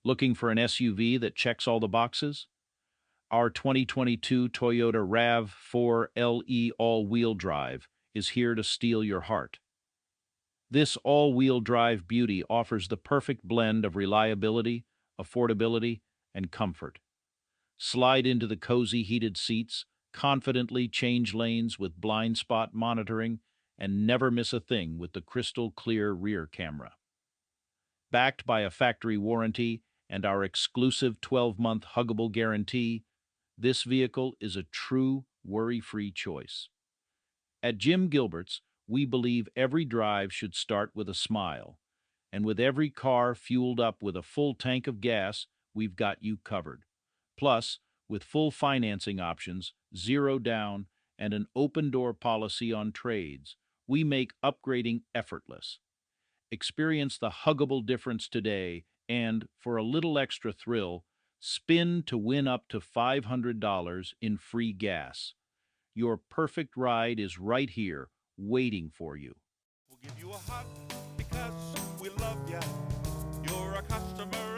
Looking for an SUV that checks all the boxes? Our 2022 Toyota RAV4 LE all-wheel drive is here to steal your heart. This all-wheel drive beauty offers the perfect blend of reliability, affordability, and comfort. Slide into the cozy heated seats, confidently change lanes with blind spot monitoring, and never miss a thing with the crystal clear rear camera. Backed by a factory warranty and our exclusive 12-month Huggable Guarantee, this vehicle is a true worry-free choice. At Jim Gilbert's, we believe every drive should start with a smile, and with every car fueled up with a full tank of gas, we've got you covered. Plus, with full financing options, zero down, and an open-door policy on trades, we make upgrading effortless. Experience the huggable difference today and, for a little extra thrill, spin to win up to $500 in free gas. Your perfect ride is right here, waiting for you. We'll give you a hug because we love ya. You're a customer